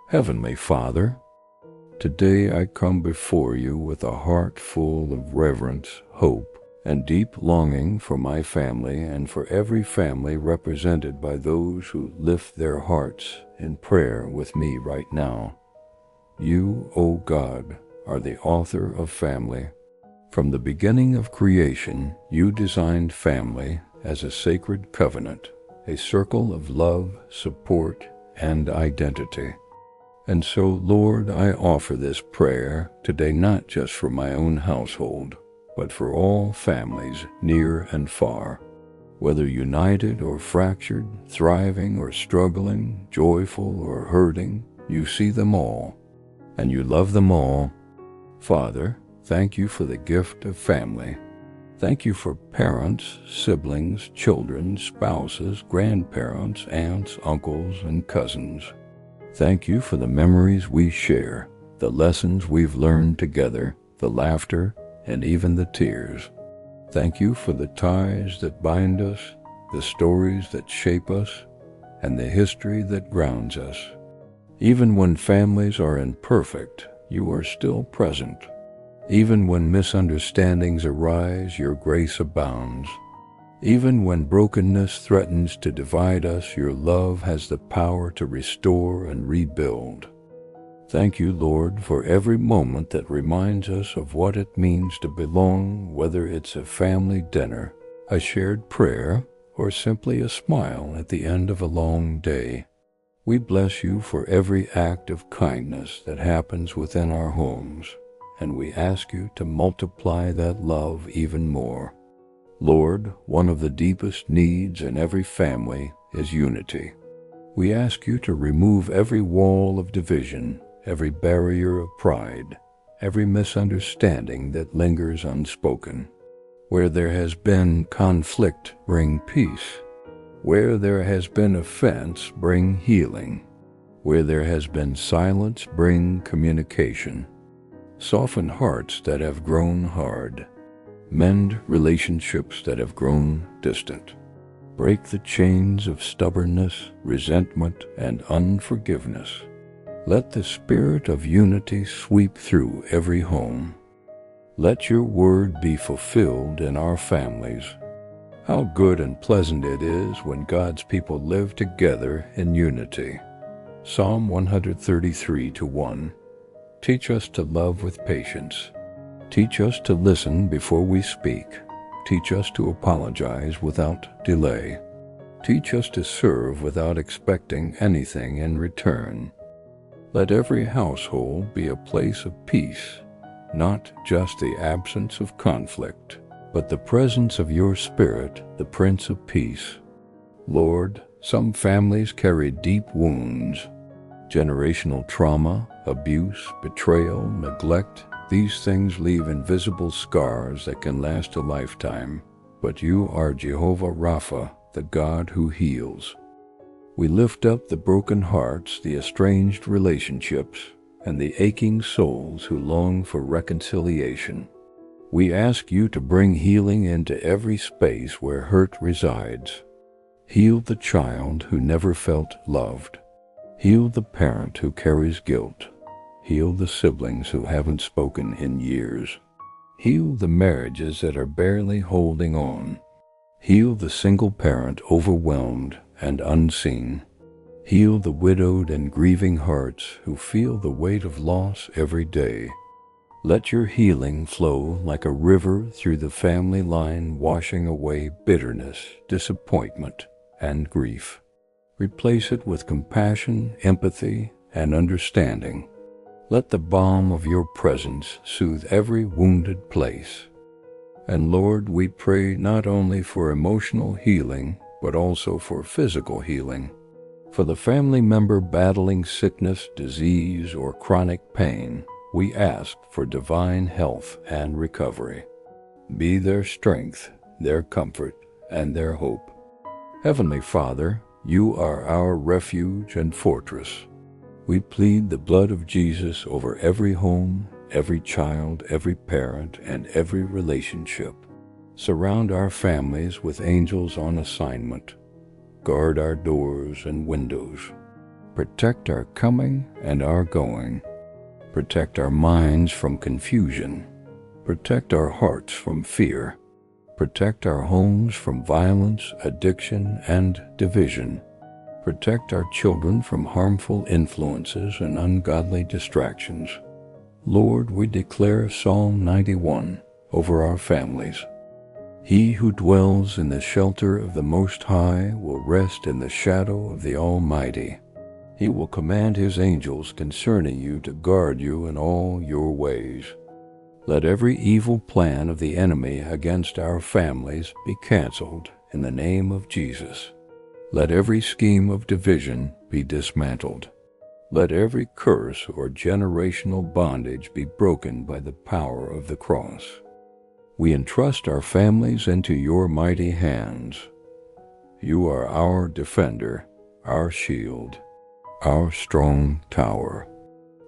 Heavenly Father, today I come before you with a heart full of reverence, hope, and deep longing for my family and for every family represented by those who lift their hearts in prayer with me right now. You, O God, are the author of family. From the beginning of creation, you designed family as a sacred covenant, a circle of love, support, and identity. And so, Lord, I offer this prayer today not just for my own household, but for all families near and far. Whether united or fractured, thriving or struggling, joyful or hurting, you see them all, and you love them all. Father, thank you for the gift of family. Thank you for parents, siblings, children, spouses, grandparents, aunts, uncles, and cousins. Thank you for the memories we share, the lessons we've learned together, the laughter, and even the tears. Thank you for the ties that bind us, the stories that shape us, and the history that grounds us. Even when families are imperfect, you are still present. Even when misunderstandings arise, your grace abounds. Even when brokenness threatens to divide us, your love has the power to restore and rebuild. Thank you, Lord, for every moment that reminds us of what it means to belong, whether it's a family dinner, a shared prayer, or simply a smile at the end of a long day. We bless you for every act of kindness that happens within our homes, and we ask you to multiply that love even more. Lord, one of the deepest needs in every family is unity. We ask you to remove every wall of division, every barrier of pride, every misunderstanding that lingers unspoken. Where there has been conflict, bring peace. Where there has been offense, bring healing. Where there has been silence, bring communication. Soften hearts that have grown hard. Mend relationships that have grown distant. Break the chains of stubbornness, resentment, and unforgiveness. Let the spirit of unity sweep through every home. Let your word be fulfilled in our families. How good and pleasant it is when God's people live together in unity. Psalm 133:1. Teach us to love with patience. Teach us to listen before we speak. Teach us to apologize without delay. Teach us to serve without expecting anything in return. Let every household be a place of peace, not just the absence of conflict, but the presence of your Spirit, the Prince of Peace. Lord, some families carry deep wounds, generational trauma, abuse, betrayal, neglect. These things leave invisible scars that can last a lifetime, but you are Jehovah Rapha, the God who heals. We lift up the broken hearts, the estranged relationships, and the aching souls who long for reconciliation. We ask you to bring healing into every space where hurt resides. Heal the child who never felt loved. Heal the parent who carries guilt. Heal the siblings who haven't spoken in years. Heal the marriages that are barely holding on. Heal the single parent overwhelmed and unseen. Heal the widowed and grieving hearts who feel the weight of loss every day. Let your healing flow like a river through the family line, washing away bitterness, disappointment, and grief. Replace it with compassion, empathy, and understanding. Let the balm of your presence soothe every wounded place. And Lord, we pray not only for emotional healing, but also for physical healing. For the family member battling sickness, disease, or chronic pain, we ask for divine health and recovery. Be their strength, their comfort, and their hope. Heavenly Father, you are our refuge and fortress. We plead the blood of Jesus over every home, every child, every parent, and every relationship. Surround our families with angels on assignment. Guard our doors and windows. Protect our coming and our going. Protect our minds from confusion. Protect our hearts from fear. Protect our homes from violence, addiction, and division. Protect our children from harmful influences and ungodly distractions. Lord, we declare Psalm 91 over our families. He who dwells in the shelter of the Most High will rest in the shadow of the Almighty. He will command his angels concerning you to guard you in all your ways. Let every evil plan of the enemy against our families be canceled in the name of Jesus. Let every scheme of division be dismantled. Let every curse or generational bondage be broken by the power of the cross. We entrust our families into your mighty hands. You are our defender, our shield, our strong tower.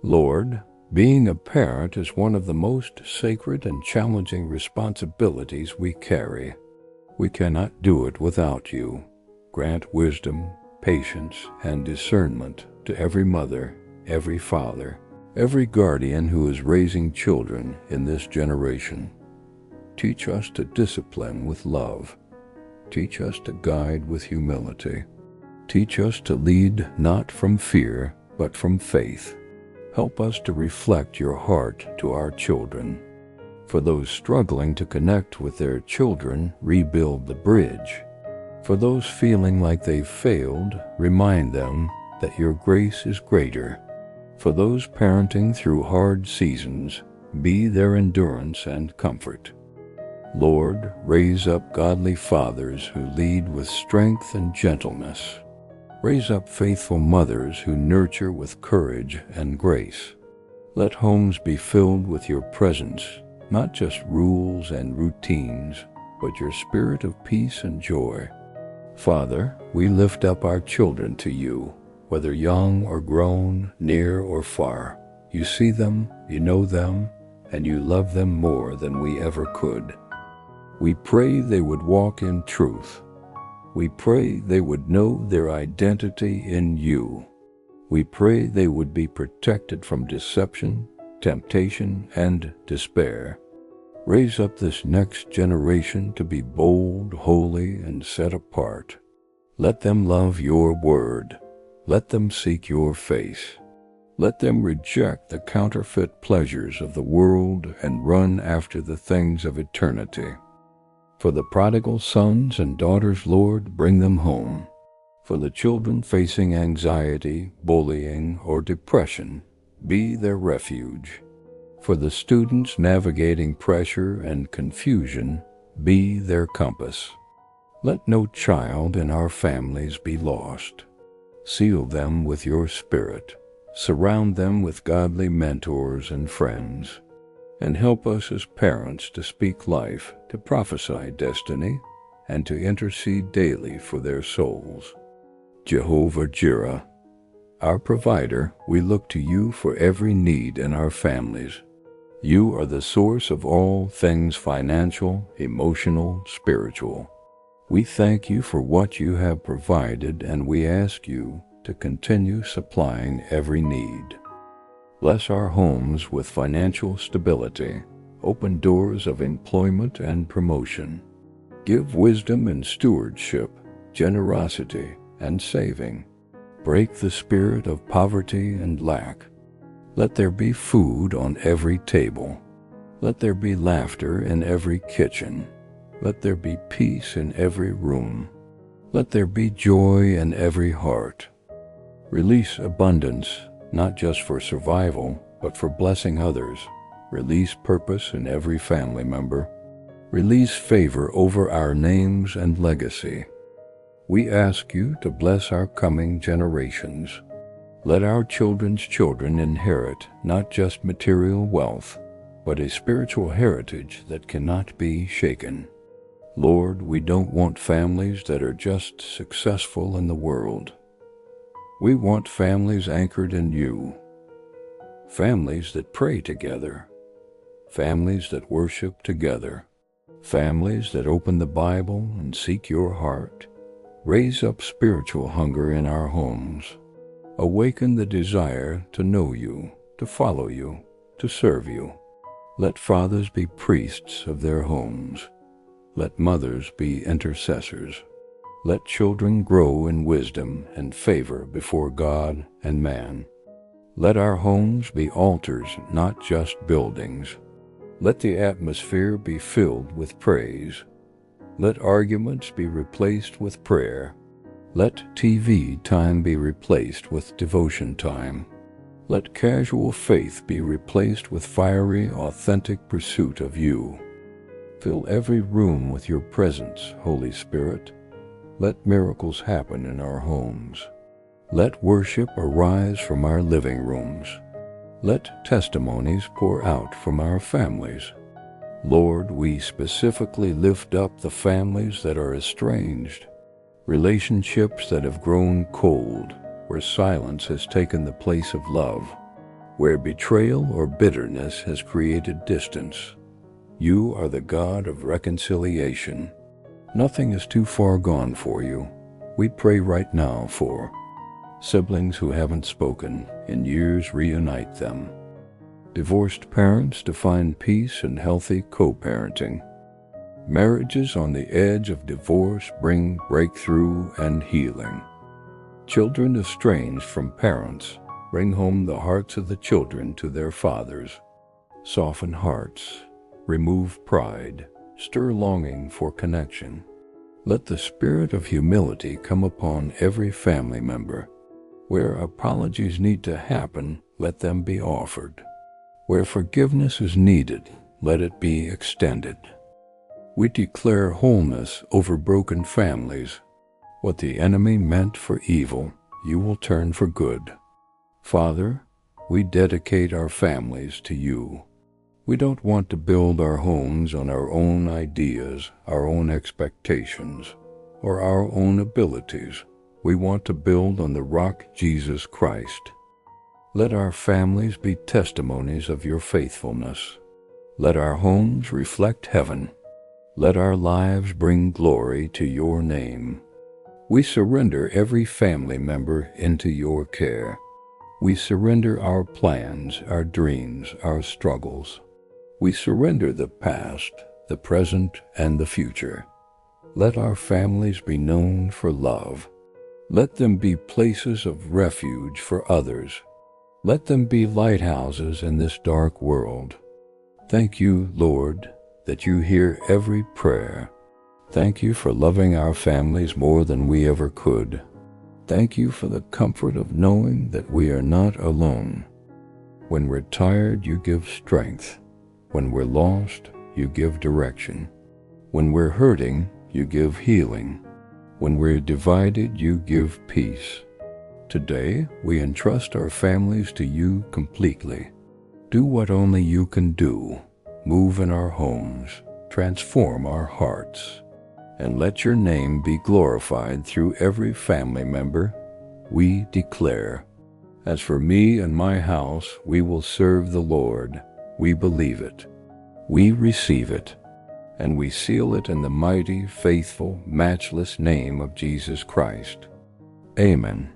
Lord, being a parent is one of the most sacred and challenging responsibilities we carry. We cannot do it without you. Grant wisdom, patience, and discernment to every mother, every father, every guardian who is raising children in this generation. Teach us to discipline with love. Teach us to guide with humility. Teach us to lead not from fear, but from faith. Help us to reflect your heart to our children. For those struggling to connect with their children, rebuild the bridge. For those feeling like they've failed, remind them that your grace is greater. For those parenting through hard seasons, be their endurance and comfort. Lord, raise up godly fathers who lead with strength and gentleness. Raise up faithful mothers who nurture with courage and grace. Let homes be filled with your presence, not just rules and routines, but your spirit of peace and joy. Father, we lift up our children to you, whether young or grown, near or far. You see them, you know them, and you love them more than we ever could. We pray they would walk in truth. We pray they would know their identity in you. We pray they would be protected from deception, temptation, and despair. Raise up this next generation to be bold, holy, and set apart. Let them love your word. Let them seek your face. Let them reject the counterfeit pleasures of the world and run after the things of eternity. For the prodigal sons and daughters, Lord, bring them home. For the children facing anxiety, bullying, or depression, be their refuge. For the students navigating pressure and confusion, be their compass. Let no child in our families be lost. Seal them with your Spirit. Surround them with godly mentors and friends. And help us as parents to speak life, to prophesy destiny, and to intercede daily for their souls. Jehovah Jireh, our provider, we look to you for every need in our families. You are the source of all things financial, emotional, spiritual. We thank you for what you have provided, and we ask you to continue supplying every need. Bless our homes with financial stability. Open doors of employment and promotion. Give wisdom in stewardship, generosity, and saving. Break the spirit of poverty and lack. Let there be food on every table. Let there be laughter in every kitchen. Let there be peace in every room. Let there be joy in every heart. Release abundance, not just for survival, but for blessing others. Release purpose in every family member. Release favor over our names and legacy. We ask you to bless our coming generations. Let our children's children inherit not just material wealth, but a spiritual heritage that cannot be shaken. Lord, we don't want families that are just successful in the world. We want families anchored in you, families that pray together, families that worship together, families that open the Bible and seek your heart. Raise up spiritual hunger in our homes. Awaken the desire to know you, to follow you, to serve you. Let fathers be priests of their homes. Let mothers be intercessors. Let children grow in wisdom and favor before God and man. Let our homes be altars, not just buildings. Let the atmosphere be filled with praise. Let arguments be replaced with prayer. Let TV time be replaced with devotion time. Let casual faith be replaced with fiery, authentic pursuit of you. Fill every room with your presence, Holy Spirit. Let miracles happen in our homes. Let worship arise from our living rooms. Let testimonies pour out from our families. Lord, we specifically lift up the families that are estranged, relationships that have grown cold, where silence has taken the place of love, where betrayal or bitterness has created distance. You are the God of reconciliation. Nothing is too far gone for you. We pray right now for siblings who haven't spoken in years, reunite them. Divorced parents to find peace and healthy co-parenting. Marriages on the edge of divorce bring breakthrough and healing. Children estranged from parents bring home the hearts of the children to their fathers. Soften hearts, remove pride, stir longing for connection. Let the spirit of humility come upon every family member. Where apologies need to happen, let them be offered. Where forgiveness is needed, let it be extended. We declare wholeness over broken families. What the enemy meant for evil, you will turn for good. Father, we dedicate our families to you. We don't want to build our homes on our own ideas, our own expectations, or our own abilities. We want to build on the rock Jesus Christ. Let our families be testimonies of your faithfulness. Let our homes reflect heaven. Let our lives bring glory to your name. We surrender every family member into your care. We surrender our plans, our dreams, our struggles. We surrender the past, the present, and the future. Let our families be known for love. Let them be places of refuge for others. Let them be lighthouses in this dark world. Thank you, Lord, that you hear every prayer. Thank you for loving our families more than we ever could. Thank you for the comfort of knowing that we are not alone. When we're tired, you give strength. When we're lost, you give direction. When we're hurting, you give healing. When we're divided, you give peace. Today, we entrust our families to you completely. Do what only you can do. Move in our homes, transform our hearts, and let your name be glorified through every family member. We declare, as for me and my house, we will serve the Lord. We believe it. We receive it. And we seal it in the mighty, faithful, matchless name of Jesus Christ. Amen.